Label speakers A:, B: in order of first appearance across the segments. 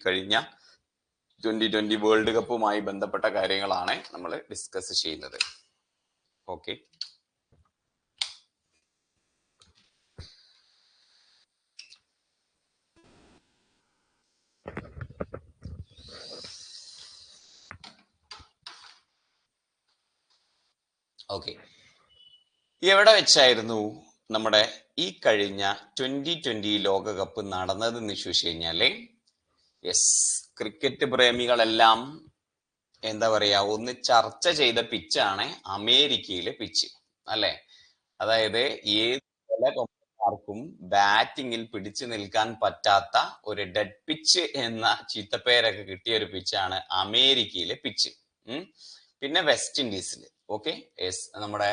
A: കഴിഞ്ഞ 2020 വേൾഡ് കപ്പുമായി ബന്ധപ്പെട്ട കാര്യങ്ങളാണ് നമ്മൾ ഡിസ്കസ് ചെയ്യുന്നത്. Okay, okay. എവിടെ വെച്ചായിരുന്നു നമ്മുടെ ഈ കഴിഞ്ഞ 2020 ലോകകപ്പ് നടന്നതെന്ന് ചോദിച്ചു കഴിഞ്ഞാല്, യെസ്, ക്രിക്കറ്റ് പ്രേമികളെല്ലാം എന്താ പറയാ ഒന്ന് ചർച്ച ചെയ്ത പിച്ചാണ് അമേരിക്കയിലെ പിച്ച്, അല്ലെ? അതായത് ഏത് ആർക്കും ബാറ്റിങ്ങിൽ പിടിച്ചു നിൽക്കാൻ പറ്റാത്ത ഒരു ഡെഡ് പിച്ച് എന്ന ചീത്തപ്പേരൊക്കെ കിട്ടിയ ഒരു പിച്ചാണ് അമേരിക്കയിലെ പിച്ച്. പിന്നെ വെസ്റ്റ് ഇൻഡീസിൽ, ഓക്കെ, യെസ്, നമ്മുടെ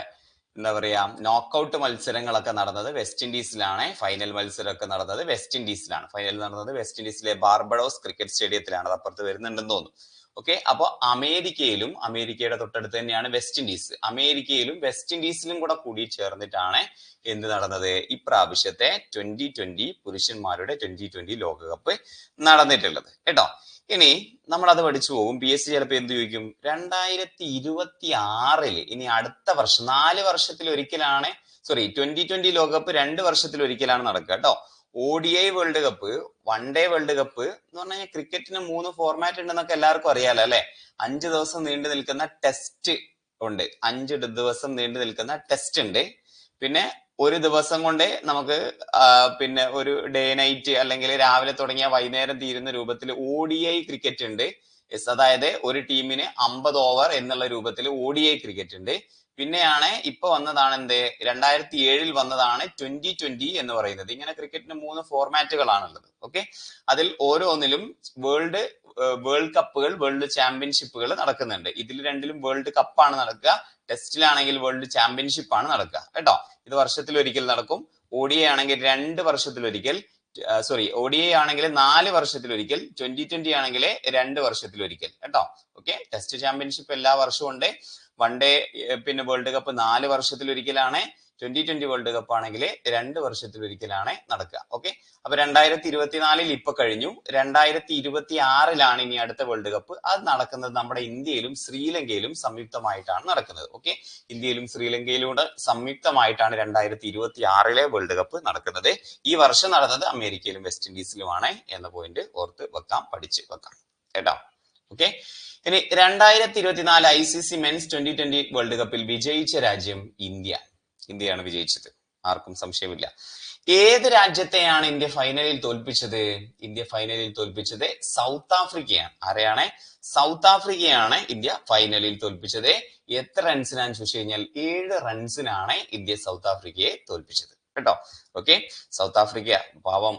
A: എന്താ പറയാ നോക്കൌട്ട് മത്സരങ്ങളൊക്കെ നടന്നത് വെസ്റ്റ് ഇൻഡീസിലാണ്. ഫൈനൽ മത്സരമൊക്കെ നടന്നത് വെസ്റ്റ് ഇൻഡീസിലാണ്. ഫൈനൽ നടന്നത് വെസ്റ്റ് ഇൻഡീസിലെ ബാർബഡോസ് ക്രിക്കറ്റ് സ്റ്റേഡിയത്തിലാണ്. അത് അപ്പുറത്ത് വരുന്നുണ്ടെന്ന് തോന്നുന്നു. ഓക്കെ, അപ്പൊ അമേരിക്കയിലും, അമേരിക്കയുടെ തൊട്ടടുത്ത് തന്നെയാണ് വെസ്റ്റ് ഇൻഡീസ്, അമേരിക്കയിലും വെസ്റ്റ് ഇൻഡീസിലും കൂടി ചേർന്നിട്ടാണ് എന്ത് നടന്നത്, ഇപ്രാവശ്യത്തെ 2020 പുരുഷന്മാരുടെ 2020 ലോകകപ്പ് നടന്നിട്ടുള്ളത് കേട്ടോ. ഇനി നമ്മൾ അത് പഠിച്ചു പോകും. PSC ചിലപ്പോൾ എന്ത് ചോദിക്കും, 2026 ഇനി അടുത്ത വർഷം 4 വർഷത്തിൽ ഒരിക്കലാണ്, 2020 ലോകകപ്പ് 2 വർഷത്തിൽ ഒരിക്കലാണ് നടക്കുക കേട്ടോ. ODI world cup, one day world cup എന്ന് പറഞ്ഞു കഴിഞ്ഞാൽ ക്രിക്കറ്റിന് 3 ഫോർമാറ്റ് ഉണ്ടെന്നൊക്കെ എല്ലാവർക്കും അറിയാലോ അല്ലെ. 5 ദിവസം നീണ്ടു നിൽക്കുന്ന ടെസ്റ്റ് ഉണ്ട്, 5 ദിവസം നീണ്ടു നിൽക്കുന്ന ടെസ്റ്റ് ഉണ്ട്. പിന്നെ ഒരു ദിവസം കൊണ്ട് നമുക്ക് പിന്നെ ഒരു ഡേ നൈറ്റ് അല്ലെങ്കിൽ രാവിലെ തുടങ്ങിയ വൈകുന്നേരം തീരുന്ന രൂപത്തിൽ ODI ക്രിക്കറ്റ് ഉണ്ട്. യെസ്, അതായത് ഒരു ടീമിന് 50 ഓവർ എന്നുള്ള രൂപത്തിൽ ODI ക്രിക്കറ്റ് ഉണ്ട്. പിന്നെയാണ് ഇപ്പൊ വന്നതാണ് എന്ത്, 2007 വന്നതാണ് 2020 എന്ന് പറയുന്നത്. ഇങ്ങനെ ക്രിക്കറ്റിന് 3 ഫോർമാറ്റുകളാണുള്ളത്. ഓക്കെ, അതിൽ ഓരോന്നിലും വേൾഡ് കപ്പുകൾ, വേൾഡ് ചാമ്പ്യൻഷിപ്പുകൾ നടക്കുന്നുണ്ട്. ഇതിൽ രണ്ടിലും വേൾഡ് കപ്പാണ് നടക്കുക. ടെസ്റ്റിലാണെങ്കിൽ വേൾഡ് ചാമ്പ്യൻഷിപ്പ് ആണ് നടക്കുക കേട്ടോ. ഇത് വർഷത്തിൽ ഒരിക്കൽ നടക്കും. ODI ആണെങ്കിൽ 2 വർഷത്തിലൊരിക്കൽ, ODI ആണെങ്കിൽ 4 വർഷത്തിലൊരിക്കൽ, 2020 ആണെങ്കിൽ 2 വർഷത്തിലൊരിക്കൽ കേട്ടോ. ഓക്കെ, ടെസ്റ്റ് ചാമ്പ്യൻഷിപ്പ് എല്ലാ വർഷവും ഉണ്ട്. വൺ ഡേ പിന്നെ വേൾഡ് കപ്പ് 4 വർഷത്തിലൊരിക്കലാണ്. 2020 വേൾഡ് കപ്പ് ആണെങ്കിൽ 2 വർഷത്തിലൊരിക്കലാണ് നടക്കുക. ഓക്കെ, അപ്പൊ 2024 ഇപ്പൊ കഴിഞ്ഞു. 2026 ഇനി അടുത്ത വേൾഡ് കപ്പ്. അത് നടക്കുന്നത് നമ്മുടെ ഇന്ത്യയിലും ശ്രീലങ്കയിലും സംയുക്തമായിട്ടാണ് നടക്കുന്നത്. ഓക്കെ, ഇന്ത്യയിലും ശ്രീലങ്കയിലൂടെ സംയുക്തമായിട്ടാണ് 2026 വേൾഡ് കപ്പ് നടക്കുന്നത്. ഈ വർഷം നടന്നത് അമേരിക്കയിലും വെസ്റ്റ് ഇൻഡീസിലുമാണ് എന്ന പോയിന്റ് ഓർത്ത് വെക്കാം, പഠിച്ച് വെക്കാം കേട്ടോ. ഓക്കെ, ഇനി 2024 ICC മെൻസ് 2020 വേൾഡ് കപ്പിൽ വിജയിച്ച രാജ്യം ഇന്ത്യയാണ് വിജയിച്ചത്, ആർക്കും സംശയമില്ല. ഏത് രാജ്യത്തെയാണ് ഇന്ത്യ ഫൈനലിൽ തോൽപ്പിച്ചത്? ഇന്ത്യ ഫൈനലിൽ തോൽപ്പിച്ചത് സൗത്ത് ആഫ്രിക്കയാണ്. ആരെയാണ്? സൗത്ത് ആഫ്രിക്കയാണ് ഇന്ത്യ ഫൈനലിൽ തോൽപ്പിച്ചത്. എത്ര റൺസിനാന്ന് ചോദിച്ചു കഴിഞ്ഞാൽ 7 റൺസിനാണ് ഇന്ത്യ സൗത്ത് ആഫ്രിക്കയെ തോൽപ്പിച്ചത് കേട്ടോ. ഓക്കെ, സൗത്ത് ആഫ്രിക്ക പാവം,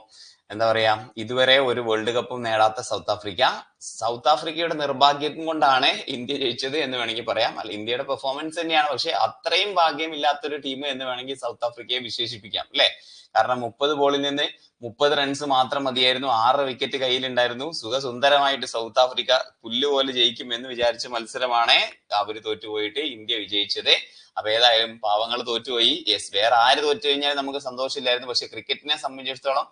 A: എന്താ പറയാ, ഇതുവരെ ഒരു വേൾഡ് കപ്പും നേടാത്ത സൗത്ത് ആഫ്രിക്കയുടെ നിർഭാഗ്യം കൊണ്ടാണ് ഇന്ത്യ ജയിച്ചത് എന്ന് വേണമെങ്കിൽ പറയാം. അല്ല, ഇന്ത്യയുടെ പെർഫോമൻസ് തന്നെയാണ്, പക്ഷെ അത്രയും ഭാഗ്യമില്ലാത്തൊരു ടീം എന്ന് വേണമെങ്കിൽ സൗത്ത് ആഫ്രിക്കയെ വിശേഷിപ്പിക്കാം അല്ലെ. കാരണം 30 ബോളിൽ നിന്ന് 30 റൺസ് മാത്രം മതിയായിരുന്നു, 6 വിക്കറ്റ് കയ്യിലുണ്ടായിരുന്നു. സുഖസുന്ദരമായിട്ട് സൗത്ത് ആഫ്രിക്ക പുല്ലുപോലെ ജയിക്കും എന്ന് വിചാരിച്ച മത്സരമാണ് അവര് തോറ്റുപോയിട്ട് ഇന്ത്യ വിജയിച്ചത്. അപ്പൊ ഏതായാലും പാവങ്ങൾ തോറ്റുപോയി. യെസ്, വേറെ ആര് തോറ്റു കഴിഞ്ഞാൽ നമുക്ക് സന്തോഷമില്ലായിരുന്നു. പക്ഷെ ക്രിക്കറ്റിനെ സംബന്ധിച്ചിടത്തോളം,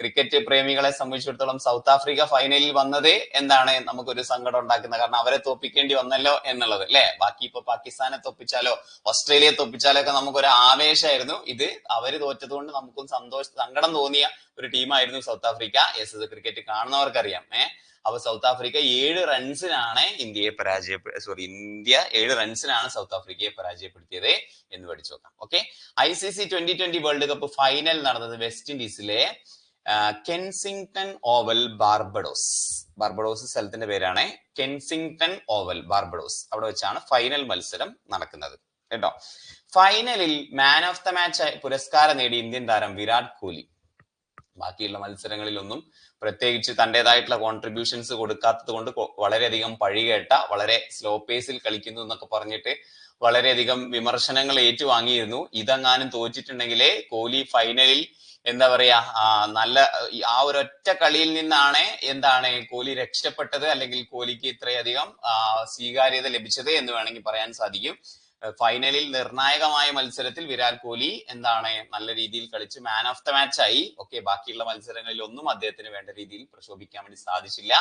A: ക്രിക്കറ്റ് പ്രേമികളെ സംബന്ധിച്ചിടത്തോളം സൗത്ത് ആഫ്രിക്ക ഫൈനലിൽ വന്നത് എന്താണ് നമുക്കൊരു സങ്കടം ഉണ്ടാക്കുന്നത്. കാരണം അവരെ തോപ്പിക്കേണ്ടി വന്നല്ലോ എന്നുള്ളത് അല്ലെ. ബാക്കി ഇപ്പൊ പാകിസ്ഥാനെ തോപ്പിച്ചാലോ ഓസ്ട്രേലിയയെ തോപ്പിച്ചാലോ ഒക്കെ നമുക്കൊരു ആവേശമായിരുന്നു. ഇത് അവര് തോറ്റത് കൊണ്ട് നമുക്കും സങ്കടം തോന്നിയ ഒരു ടീമായിരുന്നു സൗത്ത് ആഫ്രിക്ക. യെസ്, ഇത് ക്രിക്കറ്റ് കാണുന്നവർക്കറിയാം. അപ്പൊ സൗത്ത് ആഫ്രിക്ക 7 റൺസിനാണ് ഇന്ത്യ 7 റൺസിനാണ് സൗത്ത് ആഫ്രിക്കയെ പരാജയപ്പെടുത്തിയത് എന്ന് പഠിച്ചു നോക്കാം. Okay, ICC 2020 world cup final നടന്നത് വെസ്റ്റ് ഇൻഡീസിലെ കെൻസിംഗ്ടൺ ഓവൽ, ബാർബഡോസ് സ്ഥലത്തിന്റെ പേരാണ് കെൻസിംഗ്ടൺ ഓവൽ, ബാർബഡോസ്. അവിടെ വെച്ചാണ് ഫൈനൽ മത്സരം നടക്കുന്നത് കേട്ടോ. ഫൈനലിൽ മാൻ ഓഫ് ദ മാച്ച് പുരസ്കാരം നേടി ഇന്ത്യൻ താരം വിരാട് കോഹ്ലി. ബാക്കിയുള്ള മത്സരങ്ങളിലൊന്നും പ്രത്യേകിച്ച് തന്റേതായിട്ടുള്ള കോൺട്രിബ്യൂഷൻസ് കൊടുക്കാത്തത് കൊണ്ട് വളരെയധികം പഴികേട്ട, വളരെ സ്ലോ പേസിൽ കളിക്കുന്നു എന്നൊക്കെ പറഞ്ഞിട്ട് വളരെയധികം വിമർശനങ്ങൾ ഏറ്റുവാങ്ങിയിരുന്നു. ഇതെങ്ങാനും തോറ്റിട്ടുണ്ടെങ്കിലേ കോഹ്ലി ഫൈനലിൽ എന്താ പറയാ നല്ല ആ ഒരൊറ്റ കളിയിൽ നിന്നാണ് കോഹ്ലി രക്ഷപ്പെട്ടത്, അല്ലെങ്കിൽ കോഹ്ലിക്ക് ഇത്രയധികം സ്വീകാര്യത ലഭിച്ചത് എന്ന് വേണമെങ്കിൽ പറയാൻ സാധിക്കും. ഫൈനലിൽ നിർണായകമായ മത്സരത്തിൽ വിരാട് കോഹ്ലി എന്താണ് നല്ല രീതിയിൽ കളിച്ച് മാൻ ഓഫ് ദ മാച്ച് ആയി. ഓക്കെ, ബാക്കിയുള്ള മത്സരങ്ങളിൽ ഒന്നും അദ്ദേഹത്തിന് വേണ്ട രീതിയിൽ പ്രശോഭിക്കാൻ വേണ്ടി സാധിച്ചില്ല.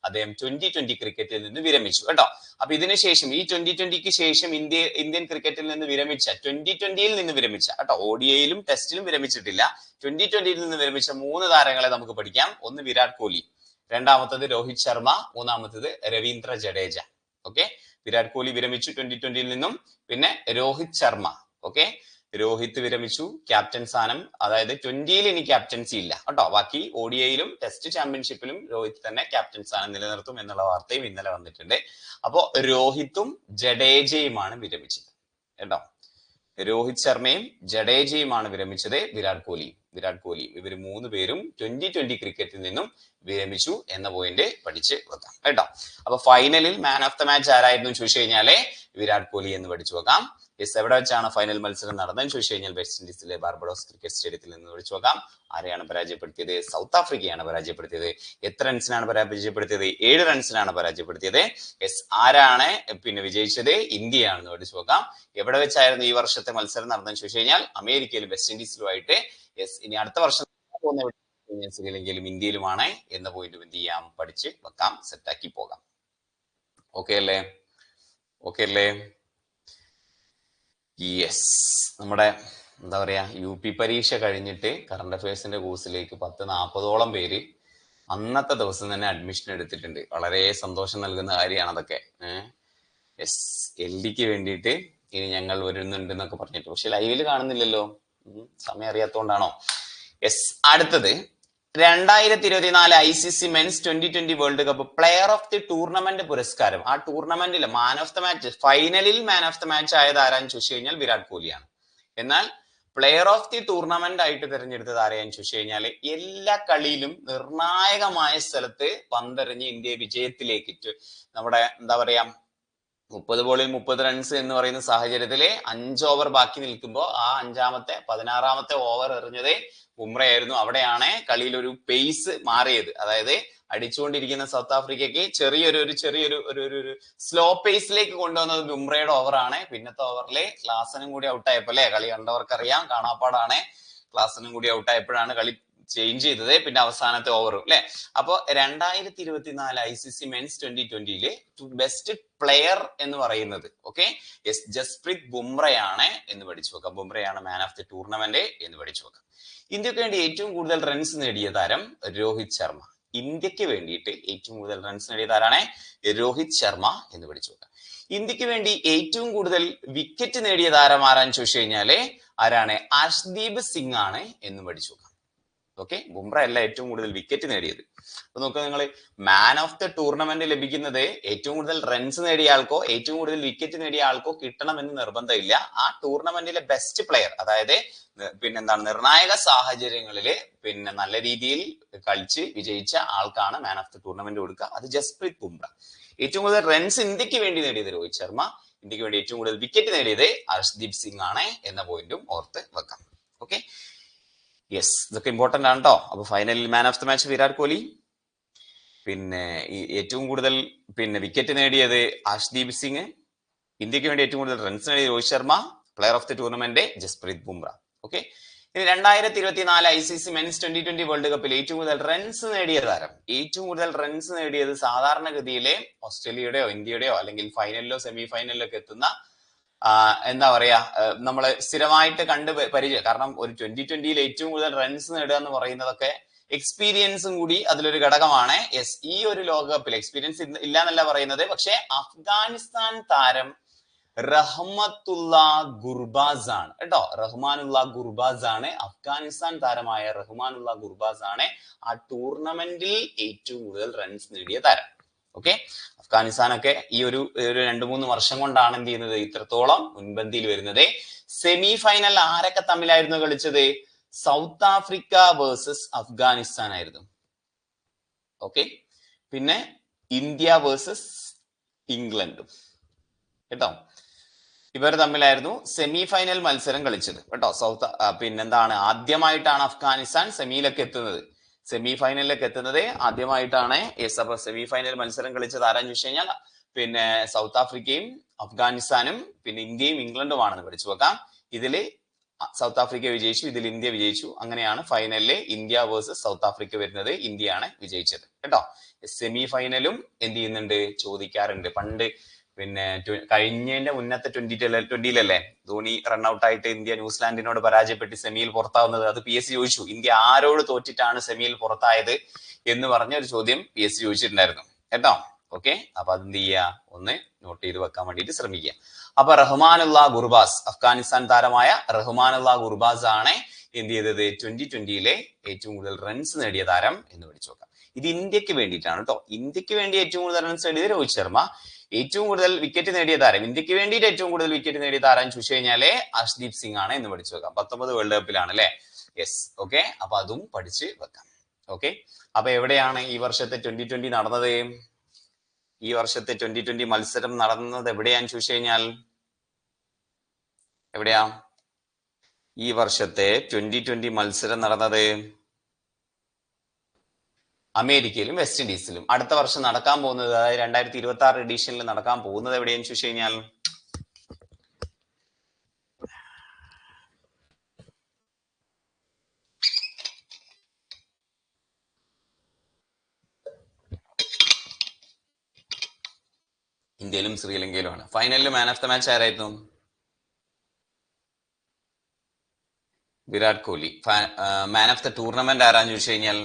A: അദ്ദേഹം 2020 ക്രിക്കറ്റിൽ നിന്ന് വിരമിച്ചു കേട്ടോ. അപ്പൊ ഇതിനുശേഷം ഈ 2020ക്ക് ശേഷം ഇന്ത്യൻ ക്രിക്കറ്റിൽ നിന്ന് വിരമിച്ച 2020യിൽ നിന്ന് വിരമിച്ച കേട്ടോ, ODIയിലും ടെസ്റ്റിലും വിരമിച്ചിട്ടില്ല, 2020യിൽ നിന്ന് വിരമിച്ച 3 താരങ്ങളെ നമുക്ക് പഠിക്കാം. ഒന്ന് വിരാട് കോഹ്ലി, രണ്ടാമത്തത് രോഹിത് ശർമ്മ, മൂന്നാമത്തത് രവീന്ദ്ര ജഡേജ. ഓക്കെ, വിരാട് കോഹ്ലി വിരമിച്ചു 2020യിൽ നിന്നും. പിന്നെ രോഹിത് ശർമ്മ, ഓക്കെ, രോഹിത് വിരമിച്ചു ക്യാപ്റ്റൻ സ്ഥാനം. അതായത് 20യിൽ ഇനി ക്യാപ്റ്റൻസി ഇല്ല കേട്ടോ. ബാക്കി ODIയിലും ടെസ്റ്റ് ചാമ്പ്യൻഷിപ്പിലും രോഹിത് തന്നെ ക്യാപ്റ്റൻ സ്ഥാനം നിലനിർത്തും എന്നുള്ള വാർത്തയും ഇന്നലെ വന്നിട്ടുണ്ട്. അപ്പോ രോഹിത്തും ജഡേജയുമാണ് വിരമിച്ചത് കേട്ടോ. രോഹിത് ശർമ്മയും ജഡേജയുമാണ് വിരമിച്ചത്. വിരാട് കോഹ്ലി ഇവർ 3 പേരും 2020 ക്രിക്കറ്റിൽ നിന്നും വിരമിച്ചു എന്ന പോയിന്റ് പഠിച്ച് വെക്കാം കേട്ടോ. അപ്പൊ ഫൈനലിൽ മാൻ ഓഫ് ദ മാച്ച് ആരായിരുന്നു ചോദിച്ചു കഴിഞ്ഞാല് വിരാട് കോഹ്ലി എന്ന് പഠിച്ചു വെക്കാം. എവിടെ വെച്ചാണ് ഫൈനൽ മത്സരം നടന്നതെന്ന് ചോദിച്ചു കഴിഞ്ഞാൽ വെസ്റ്റ് ഇൻഡീസിലെ ബാർബഡോസ് ക്രിക്കറ്റ് സ്റ്റേഡിയത്തിൽ നിന്ന് പഠിച്ചു വെക്കാം. ആരെയാണ് പരാജയപ്പെടുത്തിയത്? സൗത്ത് ആഫ്രിക്കയാണ് പരാജയപ്പെടുത്തിയത്. എത്ര റൺസിനാണ് പരാജയപ്പെടുത്തിയത്? 7 റൺസിനാണ് പരാജയപ്പെടുത്തിയത്. ആരാണ് പിന്നെ വിജയിച്ചത്? ഇന്ത്യയാണെന്ന് പഠിച്ചു വെക്കാം. എവിടെ വെച്ചായിരുന്നു ഈ വർഷത്തെ മത്സരം നടന്നതെന്ന് ചോദിച്ചു കഴിഞ്ഞാൽ അമേരിക്കയിലും വെസ്റ്റ് ഇൻഡീസിലുമായിട്ട്. ഇനി അടുത്ത വർഷം ശ്രീലങ്കയിലും ഇന്ത്യയിലുമാണ് എന്ന പോയിന്റ് എന്ത് ചെയ്യാം? പഠിച്ച് വെക്കാം, സെറ്റാക്കി പോകാം. ഓക്കെ അല്ലേ? യെസ്, നമ്മുടെ എന്താ പറയാ UP പരീക്ഷ കഴിഞ്ഞിട്ട് കറണ്ട് അഫയേഴ്സിന്റെ കോഴ്സിലേക്ക് 40-40ഓളം പേര് അന്നത്തെ ദിവസം തന്നെ അഡ്മിഷൻ എടുത്തിട്ടുണ്ട്. വളരെ സന്തോഷം നൽകുന്ന കാര്യമാണ് അതൊക്കെ. യെസ്, LDക്ക് വേണ്ടിയിട്ട് ഇനി ഞങ്ങൾ വരുന്നുണ്ട് എന്നൊക്കെ പറഞ്ഞിട്ട്, പക്ഷെ ലൈവില് കാണുന്നില്ലല്ലോ, സമയം അറിയാത്തോണ്ടാണോ? യെസ്, അടുത്തത് 2024 ICC men's 2020 world cup player of the tournament പുരസ്കാരം. ആ ടൂർണമെന്റിൽ മാൻ ഓഫ് ദ മാച്ച്, ഫൈനലിൽ മാൻ ഓഫ് ദ മാച്ച് ആയത് ആരാന്ന് ചോദിച്ചു കഴിഞ്ഞാൽ വിരാട് കോഹ്ലിയാണ്. എന്നാൽ പ്ലെയർ ഓഫ് ദി ടൂർണമെന്റ് ആയിട്ട് തിരഞ്ഞെടുത്തത് ആരെയാന്ന് ചോദിച്ചു കഴിഞ്ഞാൽ എല്ലാ കളിയിലും നിർണായകമായ സ്ഥലത്ത് പന്തെറിഞ്ഞ് ഇന്ത്യയെ വിജയത്തിലേക്ക്, നമ്മുടെ എന്താ പറയാ 30 ബോളിൽ 30 റൺസ് എന്ന് പറയുന്ന സാഹചര്യത്തില് 5 ഓവർ ബാക്കി നിൽക്കുമ്പോൾ ആ 16ാമത്തെ ഓവർ എറിഞ്ഞത് ബുംറയായിരുന്നു. അവിടെയാണ് കളിയിൽ ഒരു പേസ് മാറിയത്. അതായത് അടിച്ചുകൊണ്ടിരിക്കുന്ന സൗത്ത് ആഫ്രിക്കയ്ക്ക് ചെറിയൊരു സ്ലോ പേസിലേക്ക് കൊണ്ടുവന്നത് ബുംറയുടെ ഓവറാണ്. പിന്നത്തെ ഓവറിലെ ക്ലാസനും കൂടി ഔട്ടായപ്പോ, അല്ലെ, കളി കണ്ടവർക്കറിയാം, കാണാപ്പാടാണ്, ക്ലാസനും കൂടി ഔട്ടായപ്പോഴാണ് കളി ചേഞ്ച് ചെയ്തത്. പിന്നെ അവസാനത്തെ ഓവറും, അല്ലെ. അപ്പൊ 2024 ICC മെൻസ് 2020 ബെസ്റ്റ് പ്ലെയർ എന്ന് പറയുന്നത് ജസ്പ്രീത് ബുംറയാണ് എന്ന് പഠിച്ചു വെക്കാം. ബുംറയാണ് മാൻ ഓഫ് ദി ടൂർണമെന്റ് എന്ന് പഠിച്ചു വെക്കാം. ഇന്ത്യക്ക് വേണ്ടി ഏറ്റവും കൂടുതൽ റൺസ് നേടിയ താരം രോഹിത് ശർമ്മ. ഇന്ത്യക്ക് വേണ്ടിയിട്ട് ഏറ്റവും കൂടുതൽ റൺസ് നേടിയ താരാണ് രോഹിത് ശർമ്മ എന്ന് പഠിച്ചു വെക്കാം. ഇന്ത്യക്ക് വേണ്ടി ഏറ്റവും കൂടുതൽ വിക്കറ്റ് നേടിയ താരം ആരാന്ന് ചോദിച്ചു കഴിഞ്ഞാല് ആരാണ്? അർഷ്ദീപ് സിംഗ് ആണ് എന്ന് പഠിച്ചു വെക്കാം. ബുംറ അല്ല ഏറ്റവും കൂടുതൽ വിക്കറ്റ് നേടിയത്. അപ്പൊ നോക്കുക, നിങ്ങൾ മാൻ ഓഫ് ദ ടൂർണമെന്റ് ലഭിക്കുന്നത് ഏറ്റവും കൂടുതൽ റൺസ് നേടിയ ആൾക്കോ ഏറ്റവും കൂടുതൽ വിക്കറ്റ് നേടിയ ആൾക്കോ കിട്ടണമെന്ന് നിർബന്ധമില്ല. ആ ടൂർണമെന്റിലെ ബെസ്റ്റ് പ്ലെയർ, അതായത് പിന്നെന്താണ്, നിർണായക സാഹചര്യങ്ങളില് പിന്നെ നല്ല രീതിയിൽ കളിച്ച് വിജയിച്ച ആൾക്കാണ് മാൻ ഓഫ് ദ ടൂർണമെന്റ് കൊടുക്കുക. അത് ജസ്പ്രീത് ബുംറ. ഏറ്റവും കൂടുതൽ റൺസ് ഇന്ത്യക്ക് വേണ്ടി നേടിയത് രോഹിത് ശർമ്മ. ഇന്ത്യക്ക് വേണ്ടി ഏറ്റവും കൂടുതൽ വിക്കറ്റ് നേടിയത് അർഷ്ദീപ് സിംഗ് ആണ് എന്ന പോയിന്റും ഓർത്ത് വെക്കാം. ഓക്കെ, യെസ്, ഇതൊക്കെ ഇമ്പോർട്ടന്റ് ആണ് കേട്ടോ. അപ്പൊ ഫൈനലിൽ മാൻ of the match Virat Kohli. പിന്നെ ഏറ്റവും കൂടുതൽ വിക്കറ്റ് നേടിയത് അർഷ്ദീപ് സിംഗ്. ഇന്ത്യക്ക് വേണ്ടി ഏറ്റവും കൂടുതൽ റൺസ് നേടിയത് Rohit Sharma. Player of the tournament Jasprit Bumrah. Okay, ഇനി 2024 ICC മെൻസ് 2020 വേൾഡ് കപ്പിൽ ഏറ്റവും കൂടുതൽ റൺസ് നേടിയ താരം. ഏറ്റവും കൂടുതൽ റൺസ് നേടിയത് സാധാരണഗതിയിലെ ഓസ്ട്രേലിയയുടെയോ ഇന്ത്യയുടെയോ അല്ലെങ്കിൽ ഫൈനലിലോ സെമി ഫൈനലിലോ ഒക്കെ എത്തുന്ന എന്താ പറയാ നമ്മള് സ്ഥിരമായിട്ട് കണ്ട് പരിചയം. കാരണം ഒരു 2020യിൽ ഏറ്റവും കൂടുതൽ റൺസ് നേടുക എന്ന് പറയുന്നതൊക്കെ എക്സ്പീരിയൻസും കൂടി അതിലൊരു ഘടകമാണ്. യെസ്, ഈ ഒരു ലോകകപ്പിൽ എക്സ്പീരിയൻസ് ഇല്ല എന്നല്ല പറയുന്നത്, പക്ഷെ അഫ്ഗാനിസ്ഥാൻ താരം റഹ്മത്തുള്ള ഗുർബാസ് ആണ് കേട്ടോ. റഹ്മാനുള്ള ഗുർബാസ് ആണ്, അഫ്ഗാനിസ്ഥാൻ താരമായ റഹ്മാനുള്ള ഗുർബാസ് ആണ് ആ ടൂർണമെന്റിൽ ഏറ്റവും കൂടുതൽ റൺസ് നേടിയ താരം. ഓക്കെ, അഫ്ഗാനിസ്ഥാനൊക്കെ ഈ ഒരു 2-3 വർഷം കൊണ്ടാണ് എന്ത് ചെയ്യുന്നത് ഇത്രത്തോളം മുൻപന്തിയിൽ വരുന്നത്. സെമി ഫൈനൽ ആരൊക്കെ തമ്മിലായിരുന്നു കളിച്ചത്? സൗത്ത് ആഫ്രിക്ക വേഴ്സസ് അഫ്ഗാനിസ്ഥാൻ ആയിരുന്നു. ഓക്കെ, പിന്നെ ഇന്ത്യ വേഴ്സസ് ഇംഗ്ലണ്ടും കേട്ടോ. ഇവർ തമ്മിലായിരുന്നു സെമി ഫൈനൽ മത്സരം കളിച്ചത് കേട്ടോ. പിന്നെന്താണ്, ആദ്യമായിട്ടാണ് അഫ്ഗാനിസ്ഥാൻ സെമിയിലൊക്കെ എത്തുന്നത്. സെമി ഫൈനലിലേക്ക് എത്തുന്നത് ആദ്യമായിട്ടാണ്. അപ്പൊ സെമി ഫൈനൽ മത്സരം കളിച്ചത് ആരാന്ന് ചോദിച്ചു കഴിഞ്ഞാൽ പിന്നെ സൗത്ത് ആഫ്രിക്കയും അഫ്ഗാനിസ്ഥാനും പിന്നെ ഇന്ത്യയും ഇംഗ്ലണ്ടുമാണെന്ന് പഠിച്ചു വെക്കാം. ഇതില് സൗത്ത് ആഫ്രിക്ക വിജയിച്ചു, ഇതിൽ ഇന്ത്യ വിജയിച്ചു. അങ്ങനെയാണ് ഫൈനലില് ഇന്ത്യ വേഴ്സസ് സൗത്ത് ആഫ്രിക്ക വരുന്നത്. ഇന്ത്യയാണ് വിജയിച്ചത് കേട്ടോ. സെമി ഫൈനലും എന്ത് ചെയ്യുന്നുണ്ട്, ചോദിക്കാറുണ്ട്. പണ്ട് പിന്നെ കഴിഞ്ഞതിന്റെ മുന്നത്തെ 2020-ലല്ലേ ധോണി റൺഔട്ട് ആയിട്ട് ഇന്ത്യ ന്യൂസിലാൻഡിനോട് പരാജയപ്പെട്ട് സെമിയിൽ പുറത്താവുന്നത്. അത് PSC ചോദിച്ചു, ഇന്ത്യ ആരോട് തോറ്റിട്ടാണ് സെമിയിൽ പുറത്തായത് എന്ന് പറഞ്ഞ ഒരു ചോദ്യം PSC ചോദിച്ചിട്ടുണ്ടായിരുന്നു കേട്ടോ. ഓക്കെ, അപ്പൊ അതെന്ത് ചെയ്യുക, ഒന്ന് നോട്ട് ചെയ്ത് വെക്കാൻ വേണ്ടിയിട്ട് ശ്രമിക്കുക. അപ്പൊ റഹ്മാനുള്ള ഗുർബാസ്, അഫ്ഗാനിസ്ഥാൻ താരമായ റഹ്മാനുള്ള ഗുർബാസ് ആണ് എന്ത് ചെയ്തത്, 2020-ലെ ഏറ്റവും കൂടുതൽ റൺസ് നേടിയ താരം എന്ന് പഠിച്ചു നോക്കാം. ഇത് ഇന്ത്യക്ക് വേണ്ടിയിട്ടാണ് കേട്ടോ. ഇന്ത്യക്ക് വേണ്ടി ഏറ്റവും കൂടുതൽ റൺസ് നേടിയത് രോഹിത് ശർമ്മ. ഏറ്റവും കൂടുതൽ വിക്കറ്റ് നേടിയ താരം, ഇന്ത്യക്ക് വേണ്ടിയിട്ട് ഏറ്റവും കൂടുതൽ വിക്കറ്റ് നേടിയ താരം ചോദിച്ചു കഴിഞ്ഞാല് അർഷ്ദീപ് സിംഗ് ആണ് എന്ന് പഠിച്ചു വെക്കാം. 19 വേൾഡ് കപ്പിലാണ് അല്ലെ. യെസ്, ഓക്കെ, അപ്പൊ അതും പഠിച്ച് വെക്കാം. ഓക്കെ, അപ്പൊ എവിടെയാണ് ഈ വർഷത്തെ 2020 നടന്നത്? ഈ വർഷത്തെ 2020 മത്സരം നടന്നത് എവിടെയാന്ന് ചോദിച്ചു കഴിഞ്ഞാൽ എവിടെയാ ഈ വർഷത്തെ 2020 മത്സരം നടന്നത്? അമേരിക്കയിലും വെസ്റ്റ് ഇൻഡീസിലും. അടുത്ത വർഷം നടക്കാൻ പോകുന്നത്, അതായത് 2026 എഡിഷനിൽ നടക്കാൻ പോകുന്നത് എവിടെയെന്ന് ചോദിച്ചു കഴിഞ്ഞാൽ ഇന്ത്യയിലും ശ്രീലങ്കയിലുമാണ്. ഫൈനലിൽ മാൻ ഓഫ് ദ മാച്ച് ആരായിരുന്നു? Virat Kohli. Man of the tournament ആരാന്ന് ചോദിച്ചു കഴിഞ്ഞാൽ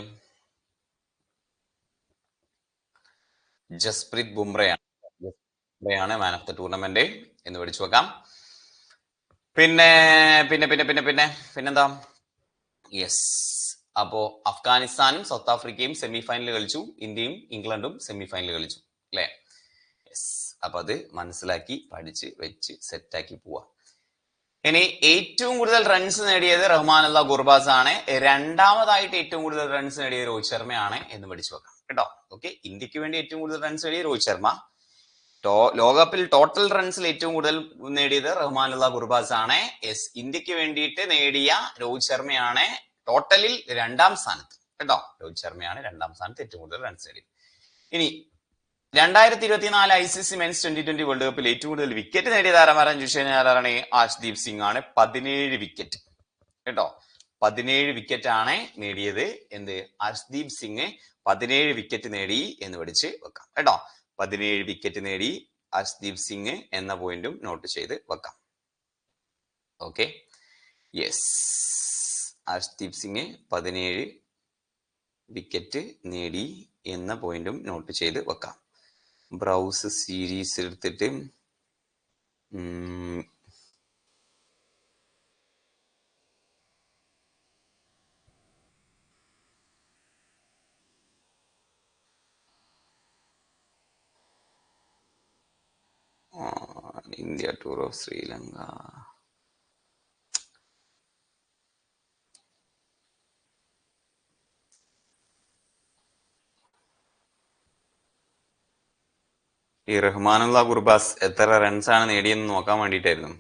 A: ജസ്പ്രീത് ബുംറയാണ് മാൻ ഓഫ് ദ ടൂർണമെന്റ് എന്ന് പഠിച്ചു വെക്കാം. പിന്നെ പിന്നെ പിന്നെ പിന്നെ പിന്നെ പിന്നെന്താ, യെസ്, അപ്പോ അഫ്ഗാനിസ്ഥാനും സൗത്ത് ആഫ്രിക്കയും സെമി ഫൈനൽ കളിച്ചു, ഇന്ത്യയും ഇംഗ്ലണ്ടും സെമി ഫൈനൽ കളിച്ചു അല്ലെ. യെസ്, അപ്പൊ അത് മനസ്സിലാക്കി പഠിച്ച് വെച്ച് സെറ്റാക്കി പോവാ. ഇനി ഏറ്റവും കൂടുതൽ റൺസ് നേടിയത് റഹ്മാനുള്ള ഗുർബാസ് ആണ്. രണ്ടാമതായിട്ട് ഏറ്റവും കൂടുതൽ റൺസ് നേടിയത് രോഹിത് ശർമ്മയാണ് എന്ന് പഠിച്ചു വെക്കാം കേട്ടോ. ഓക്കെ, ഇന്ത്യക്ക് വേണ്ടി ഏറ്റവും കൂടുതൽ റൺസ് നേടിയത് രോഹിത് ശർമ്മ. ലോകകപ്പിൽ ടോട്ടൽ റൺസിൽ ഏറ്റവും കൂടുതൽ നേടിയത് റഹ്മാനുള്ള ഗുർബാസ് ആണ്. യെസ്, ഇന്ത്യക്ക് വേണ്ടിയിട്ട് നേടിയ രോഹിത് ശർമ്മയാണ് ടോട്ടലിൽ 2ാം സ്ഥാനത്ത് കേട്ടോ. രോഹിത് ശർമ്മയാണ് 2ാം സ്ഥാനത്ത് ഏറ്റവും കൂടുതൽ റൺസ് നേടിയത്. ഇനി 2024 ICC മെൻസ് 2020 വേൾഡ് കപ്പിൽ ഏറ്റവും കൂടുതൽ വിക്കറ്റ് നേടിയ താരമാരാന്ന് ചോദിച്ചു കഴിഞ്ഞാൽ ആരാണ്? അർഷ്ദീപ് സിംഗ് ആണ്. 17 വിക്കറ്റ് കേട്ടോ. 17 വിക്കറ്റ് ആണ് നേടിയത്. എന്ത്, അർഷ്ദീപ് സിംഗ് 17 വിക്കറ്റ് നേടി എന്ന് പഠിച്ച് വെക്കാം കേട്ടോ. 17 വിക്കറ്റ് നേടി അർഷ്ദീപ് സിംഗ് എന്ന പോയിന്റും നോട്ട് ചെയ്ത് വെക്കാം. Okay, yes, Arshdeep Singh 17 wicket നേടി എന്ന പോയിന്റും നോട്ട് ചെയ്ത് വെക്കാം. ബ്രൗസ് സീരീസ് എടുത്തിട്ട് ഇന്ത്യ ടൂർ ഓഫ് ശ്രീലങ്ക. ഈ റഹ്മാനുള്ള ഗുർബാസ് എത്ര റൺസ് ആണ് നേടിയെന്ന് നോക്കാൻ വേണ്ടിയിട്ടായിരുന്നു.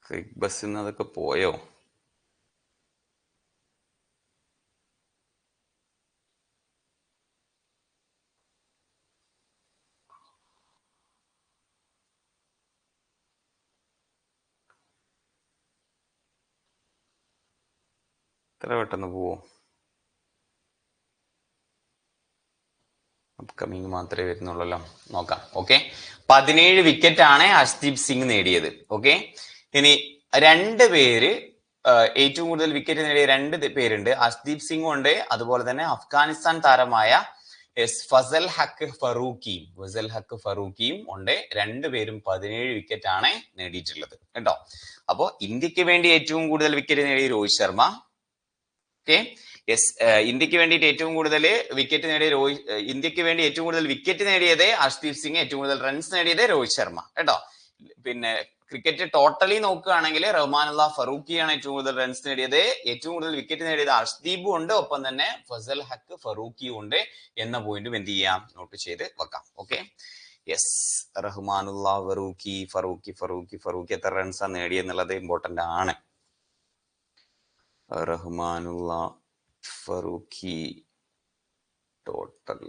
A: ക്രിക് ബസ്സിൽ നിന്ന് അതൊക്കെ പോയോ? എത്ര പെട്ടെന്ന് പോവോ? അപ്കമിങ് മാത്രമേ വരുന്നുള്ളല്ലോ, നോക്കാം. ഓക്കെ, 17 വിക്കറ്റ് ആണ് അർഷ്ദീപ് സിംഗ് നേടിയത്. ഓക്കെ, ഇനി 2 പേര് ഏറ്റവും കൂടുതൽ വിക്കറ്റ് നേടിയ 2 പേരുണ്ട്. അർഷ്ദീപ് സിംഗും ഉണ്ട്, അതുപോലെ തന്നെ അഫ്ഗാനിസ്ഥാൻ താരമായ ഫസൽ ഹക്ക് ഫറൂഖിയും ഉണ്ട്. 2 പേരും 17 വിക്കറ്റ് ആണ് നേടിയിട്ടുള്ളത് കേട്ടോ. അപ്പോ ഇന്ത്യക്ക് വേണ്ടി ഏറ്റവും കൂടുതൽ വിക്കറ്റ് നേടിയ രോഹിത് ശർമ്മ. ഓക്കെ, യെസ്, ഇന്ത്യക്ക് വേണ്ടിയിട്ട് ഏറ്റവും കൂടുതൽ വിക്കറ്റ് നേടിയ ഇന്ത്യക്ക് വേണ്ടി ഏറ്റവും കൂടുതൽ വിക്കറ്റ് നേടിയത് അർഷ്ദീപ് സിംഗ്, ഏറ്റവും കൂടുതൽ റൺസ് നേടിയത് രോഹിത് ശർമ്മ കേട്ടോ. പിന്നെ ക്രിക്കറ്റ് ടോട്ടലി നോക്കുകയാണെങ്കിൽ റഹ്മാനുള്ള ഫറൂഖിയാണ് ഏറ്റവും കൂടുതൽ റൺസ് നേടിയത്. ഏറ്റവും കൂടുതൽ വിക്കറ്റ് നേടിയത് അർഷ്ദീപും ഉണ്ട്, ഒപ്പം തന്നെ ഫസൽ ഹക്ക് ഫറൂഖിയും ഉണ്ട് എന്ന പോയിന്റും എന്ത് ചെയ്യാം, നോട്ട് ചെയ്ത് വെക്കാം. ഓക്കെ, യെസ്, റഹ്മാനുള്ള ഫറൂഖി എത്ര റൺസാണ് നേടിയെന്നുള്ളത് ഇമ്പോർട്ടന്റ് ആണ്. Rahmanullah Farooqi total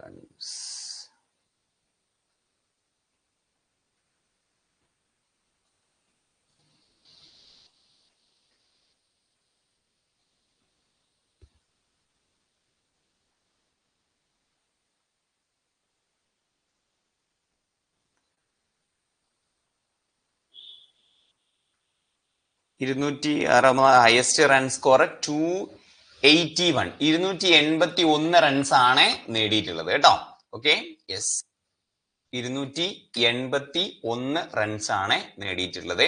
A: runs. Highest run score 281, 281 runs ആണ് നേടിയിട്ടുള്ളത് കേട്ടോ. ഓക്കെ, യെസ്, 281 റൺസ് ആണ് നേടിയിട്ടുള്ളത്.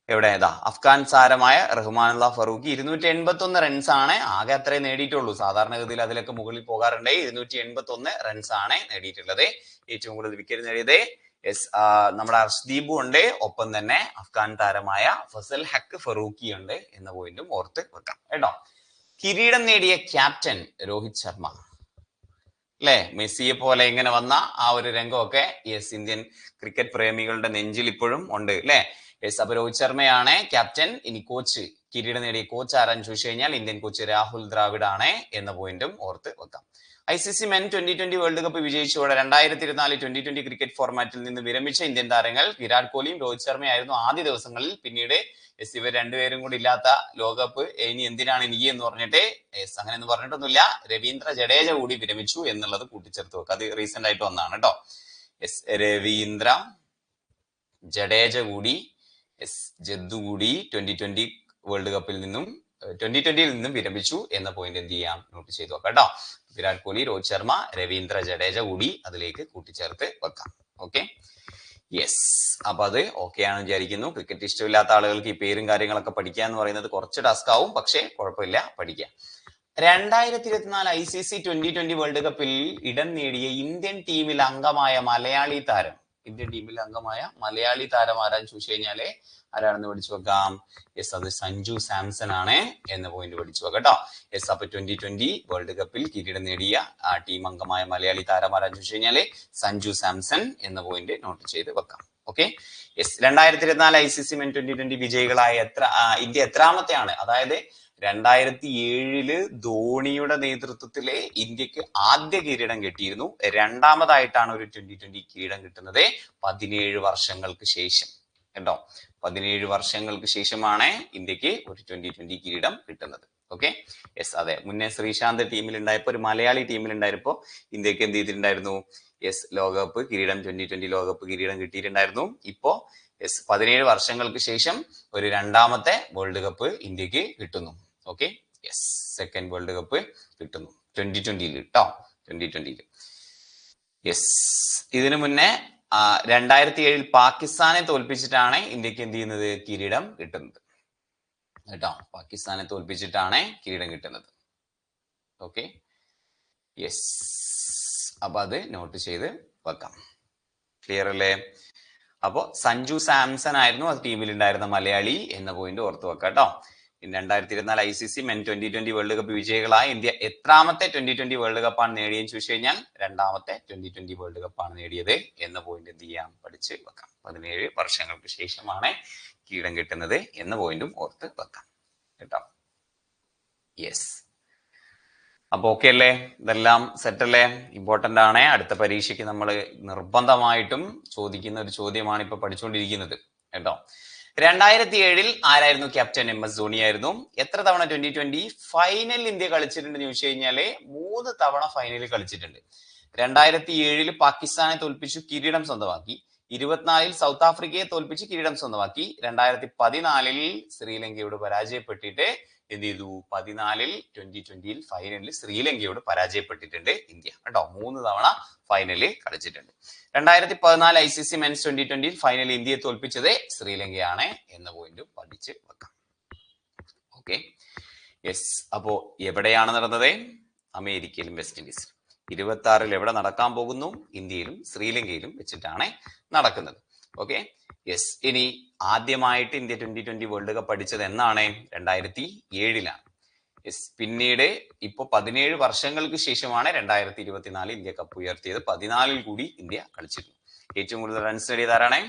A: എവിടെ ഏതാ അഫ്ഗാൻ താരമായ റഹ്മാനുള്ള ഫറൂഖി 281 റൺസ് ആണ് ആകെ അത്രേ നേടിയിട്ടുള്ളൂ. സാധാരണഗതിയിൽ അതിലൊക്കെ മുകളിൽ പോകാറുണ്ട്. 281 റൺസ് ആണ് നേടിയിട്ടുള്ളത്. ഏറ്റവും കൂടുതൽ വിക്കറ്റ് നേടിയത് നമ്മുടെ അർഷ്ദീപും ഉണ്ട്, ഒപ്പം തന്നെ അഫ്ഗാൻ താരമായ ഫസൽ ഹക്ക് ഫറൂഖി ഉണ്ട് എന്ന പോയിന്റും ഓർത്ത് വെക്കാം കേട്ടോ. കിരീടം നേടിയ ക്യാപ്റ്റൻ രോഹിത് ശർമ്മ അല്ലെ, മെസ്സിയെ പോലെ ഇങ്ങനെ വന്ന ആ ഒരു രംഗമൊക്കെ ഇന്ത്യൻ ക്രിക്കറ്റ് പ്രേമികളുടെ നെഞ്ചിൽ ഇപ്പോഴും ഉണ്ട് അല്ലെ. അപ്പൊ രോഹിത് ശർമ്മയാണ് ക്യാപ്റ്റൻ. ഇനി കോച്ച്, കിരീടം നേടിയ കോച്ച് ആരാന്ന് ചോദിച്ചു കഴിഞ്ഞാൽ ഇന്ത്യൻ കോച്ച് രാഹുൽ ദ്രാവിഡ് ആണ് എന്ന പോയിന്റും ഓർത്ത് വെക്കാം. ICC മെൻ 2020 വേൾഡ് കപ്പ് വിജയിച്ചതോടെ 2024 2020 ക്രിക്കറ്റ് ഫോർമാറ്റിൽ നിന്ന് വിരമിച്ച ഇന്ത്യൻ താരങ്ങൾ വിരാട് കോഹ്ലിയും രോഹിത് ശർമ്മയായിരുന്നു ആദ്യ ദിവസങ്ങളിൽ. പിന്നീട് ഇവർ രണ്ടുപേരും കൂടി ഇല്ലാത്ത ലോകകപ്പ് ഇനി എന്തിനാണ് എനിക്ക് എന്ന് പറഞ്ഞിട്ട് അങ്ങനെയൊന്നും പറഞ്ഞിട്ടൊന്നുമില്ല, രവീന്ദ്ര ജഡേജ കൂടി വിരമിച്ചു എന്നുള്ളത് കൂട്ടിച്ചേർത്ത് വെക്കുക. അത് റീസെന്റ് ആയിട്ട് വന്നതാണ് കേട്ടോ. രവീന്ദ്ര ജഡേജ കൂടി ജദ്ദു കൂടി 2020 വേൾഡ് കപ്പിൽ നിന്നും 2020യിൽ നിന്നും വിരമിച്ചു എന്ന പോയിന്റ് എന്ത് ചെയ്യാം, നോട്ട് ചെയ്ത് വെക്കാം കേട്ടോ. വിരാട് കോഹ്ലി, രോഹിത് ശർമ്മ, രവീന്ദ്ര ജഡേജ കൂടി അതിലേക്ക് കൂട്ടിച്ചേർത്ത് വെക്കാം. Okay, yes. അപ്പൊ അത് ഓക്കെ ആണെന്ന് വിചാരിക്കുന്നു. ക്രിക്കറ്റ് ഇഷ്ടമില്ലാത്ത ആളുകൾക്ക് ഈ പേരും കാര്യങ്ങളൊക്കെ പഠിക്കുക എന്ന് പറയുന്നത് കുറച്ച് ടാസ്ക് ആവും, പക്ഷെ കുഴപ്പമില്ല, പഠിക്കാം. 2024 ICC 2020 വേൾഡ് കപ്പിൽ ഇടം നേടിയ ഇന്ത്യൻ ടീമിൽ അംഗമായ മലയാളി താരം, ഇന്ത്യൻ ടീമിൽ അംഗമായ മലയാളി താരം ആരാന്ന് ചോദിച്ചു കഴിഞ്ഞാല് ആരാണെന്ന് പഠിച്ചു വെക്കാം. അത് സഞ്ജു സാംസൺ ആണ് എന്ന പോയിന്റ് പഠിച്ചു വെക്കാം കേട്ടോ. അപ്പൊ 2020 വേൾഡ് കപ്പിൽ കിരീടം നേടിയ ആ ടീം അംഗമായ മലയാളി താരം ആരാന്ന് ചോദിച്ചു കഴിഞ്ഞാല് സഞ്ജു സാംസൺ എന്ന പോയിന്റ് നോട്ട് ചെയ്ത് വെക്കാം. ഓക്കെ, 2024 ICC മെൻ 2020 വിജയികളായ ഇന്ത്യ എത്രാമത്തെയാണ്? അതായത് 2007 ധോണിയുടെ നേതൃത്വത്തിലെ ഇന്ത്യക്ക് ആദ്യ കിരീടം കിട്ടിയിരുന്നു. രണ്ടാമതായിട്ടാണ് ഒരു 2020 കിരീടം കിട്ടുന്നത് 17 വർഷങ്ങൾക്ക് ശേഷം കേട്ടോ. 17 വർഷങ്ങൾക്ക് ശേഷമാണ് ഇന്ത്യക്ക് ഒരു 2020 കിരീടം കിട്ടുന്നത്. ഓക്കെ, അതെ, മുന്നേ ശ്രീശാന്ത് ടീമിൽ ഉണ്ടായപ്പോ, ഒരു മലയാളി ടീമിൽ ഉണ്ടായപ്പോ ഇന്ത്യക്ക് എന്ത് ചെയ്തിട്ടുണ്ടായിരുന്നു? ലോകകപ്പ് കിരീടം, 2020 ലോകകപ്പ് കിരീടം കിട്ടിയിട്ടുണ്ടായിരുന്നു. ഇപ്പോ 17 വർഷങ്ങൾക്ക് ശേഷം ഒരു രണ്ടാമത്തെ വേൾഡ് കപ്പ് ഇന്ത്യക്ക് കിട്ടുന്നു. ഓക്കെ, സെക്കൻഡ് വേൾഡ് കപ്പ് കിട്ടുന്നു 2020 കേട്ടോ. 2020 ഇതിനു മുന്നേ 2007 പാകിസ്ഥാനെ തോൽപ്പിച്ചിട്ടാണ് ഇന്ത്യക്ക് എന്ത് ചെയ്യുന്നത്, കിരീടം കിട്ടുന്നത് കേട്ടോ. പാകിസ്ഥാനെ തോൽപ്പിച്ചിട്ടാണ് കിരീടം കിട്ടുന്നത്. ഓക്കെ, അപ്പൊ അത് നോട്ട് ചെയ്ത് വെക്കാം. ക്ലിയർ അല്ലേ? അപ്പോ സഞ്ജു സാംസൺ ആയിരുന്നു ആ ടീമിൽ ഉണ്ടായിരുന്ന മലയാളി എന്ന പോയിന്റ് ഓർത്ത് വെക്കാം കേട്ടോ. 2024 ICC മെൻ 2020 വേൾഡ് കപ്പ് വിജയികളായ ഇന്ത്യ എത്രാമത്തെ 2020 വേൾഡ് കപ്പാണ് നേടിയെന്ന് ചോദിച്ചു കഴിഞ്ഞാൽ രണ്ടാമത്തെ 2020 വേൾഡ് കപ്പാണ് നേടിയത് എന്ന പോയിന്റ് എന്ത് ചെയ്യാം, പഠിച്ച് വെക്കാം. 17 വർഷങ്ങൾക്ക് ശേഷമാണ് കിരീടം കിട്ടുന്നത് എന്ന പോയിന്റും ഓർത്ത് വെക്കാം കേട്ടോ. അപ്പൊ ഓക്കെ അല്ലേ? ഇതെല്ലാം സെറ്റ് അല്ലേ? ഇമ്പോർട്ടന്റ് ആണ്. അടുത്ത പരീക്ഷയ്ക്ക് നമ്മൾ നിർബന്ധമായിട്ടും ചോദിക്കുന്ന ഒരു ചോദ്യമാണ് ഇപ്പൊ പഠിച്ചുകൊണ്ടിരിക്കുന്നത് കേട്ടോ. 2007 ആരായിരുന്നു ക്യാപ്റ്റൻ? MS ധോണി ആയിരുന്നു. എത്ര തവണ 2020 ഫൈനൽ ഇന്ത്യ കളിച്ചിട്ടുണ്ട് ചോദിച്ചു കഴിഞ്ഞാല് 3 തവണ ഫൈനലിൽ കളിച്ചിട്ടുണ്ട്. 2007 പാകിസ്ഥാനെ തോൽപ്പിച്ചു കിരീടം സ്വന്തമാക്കി. 24 സൗത്ത് ആഫ്രിക്കയെ തോൽപ്പിച്ച് കിരീടം സ്വന്തമാക്കി. 2014 ശ്രീലങ്കയോട് പരാജയപ്പെട്ടിട്ട് എന്ത് ചെയ്തു? 14 2020 ഫൈനലിൽ ശ്രീലങ്കയോട് പരാജയപ്പെട്ടിട്ടുണ്ട് ഇന്ത്യ കേട്ടോ. 3 തവണ ഫൈനലിൽ കളിച്ചിട്ടുണ്ട്. 2014 ICC മെൻസ് 2020 ഫൈനലിൽ ഇന്ത്യയെ തോൽപ്പിച്ചത് ശ്രീലങ്കയാണ് എന്ന പോയിന്റ് പഠിച്ച് വെക്കാം. ഓക്കെ, അപ്പോ എവിടെയാണ് നടന്നത്? അമേരിക്കയിലും വെസ്റ്റ് ഇൻഡീസിലും. 26 എവിടെ നടക്കാൻ പോകുന്നു? ഇന്ത്യയിലും ശ്രീലങ്കയിലും വെച്ചിട്ടാണ് നടക്കുന്നത്. ഓക്കെ, ഇനി ആദ്യമായിട്ട് ഇന്ത്യ 2020 വേൾഡ് കപ്പ് അടിച്ചത് എന്നാണ്? 2007 പിന്നീട് ഇപ്പൊ 17 വർഷങ്ങൾക്ക് ശേഷമാണ് 2024 ഇന്ത്യ കപ്പ് ഉയർത്തിയത്. 14 കൂടി ഇന്ത്യ കളിച്ചിരുന്നു. ഏറ്റവും കൂടുതൽ റൺസ് നേടിയത് ആരാണ്?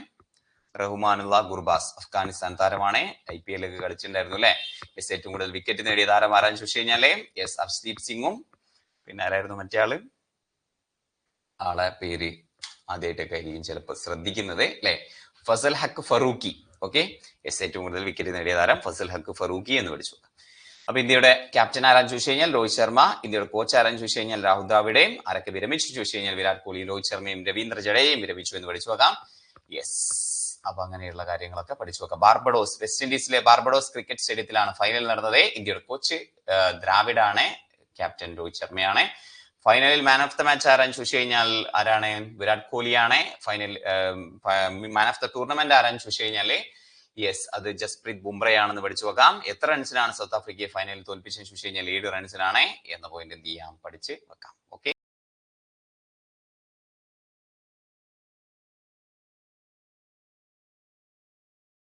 A: റഹ്മാനുള്ള ഗുർബാസ് അഫ്ഗാനിസ്ഥാൻ താരമാണ്. IPL ഒക്കെ കളിച്ചിട്ടുണ്ടായിരുന്നു അല്ലെ. യെസ്, ഏറ്റവും കൂടുതൽ വിക്കറ്റ് നേടിയ താരം ആരാന്ന് ചോദിച്ചു കഴിഞ്ഞാല് യെസ് അർഷ്ദീപ് സിംഗും പിന്നെ ആരായിരുന്നു മറ്റേ ആളെ പേര് ആദ്യമായിട്ടൊക്കെ ആയിരിക്കും ചിലപ്പോൾ ശ്രദ്ധിക്കുന്നത് അല്ലെ, ഫസൽ ഹക്ക് ഫറൂഖി. ഓക്കെ, യെസ്, ഏറ്റവും കൂടുതൽ വിക്കറ്റ് നേടിയ താരം ഫസൽ ഹക്ക് ഫറൂഖി എന്ന് പഠിച്ചു. അപ്പൊ ഇന്ത്യയുടെ ക്യാപ്റ്റൻ ആരാന്ന് ചോദിച്ചു കഴിഞ്ഞാൽ രോഹിത് ശർമ്മ. ഇന്ത്യയുടെ കോച്ച് ആരാന്ന് ചോദിച്ചു കഴിഞ്ഞാൽ രാഹുൽ ദ്രാവിഡയും. ആരൊക്കെ വിരമിച്ചു ചോദിച്ചു കഴിഞ്ഞാൽ വിരാട് കോഹ്ലി, രോഹിത് ശർമ്മയും രവീന്ദ്ര ജഡേജയും വിരമിച്ചു എന്ന് പഠിച്ചു വെക്കാം. യെസ്, അപ്പൊ അങ്ങനെയുള്ള കാര്യങ്ങളൊക്കെ പഠിച്ചു വെക്കാം. ബാർബഡോസ്, വെസ്റ്റ് ഇൻഡീസിലെ ബാർബഡോസ് ക്രിക്കറ്റ് സ്റ്റേഡിയത്തിലാണ് ഫൈനൽ നടന്നത്. ഇന്ത്യയുടെ കോച്ച് ദ്രാവിഡാണ്, ക്യാപ്റ്റൻ രോഹിത് ശർമ്മയാണ്. ഫൈനലിൽ മാൻ ഓഫ് ദ മാച്ച് ആരാന്ന് ചോദിച്ചു കഴിഞ്ഞാൽ ആരാണ്? വിരാട് കോഹ്ലിയാണ്. Final man of the tournament ആരാന്ന് ചോദിച്ചു കഴിഞ്ഞാല് യെസ് അത് ജസ്പ്രീത് ബുംറയാണെന്ന് പഠിച്ചു വെക്കാം. എത്ര റൺസിനാണ് സൗത്ത് ആഫ്രിക്കയെ ഫൈനലിൽ തോൽപ്പിച്ചെന്ന് ചോദിച്ചു കഴിഞ്ഞാൽ 7 റൺസിനാണ് എന്ന പോയിന്റ് എന്ത് ചെയ്യാം, പഠിച്ച് വെക്കാം. ഓക്കെ.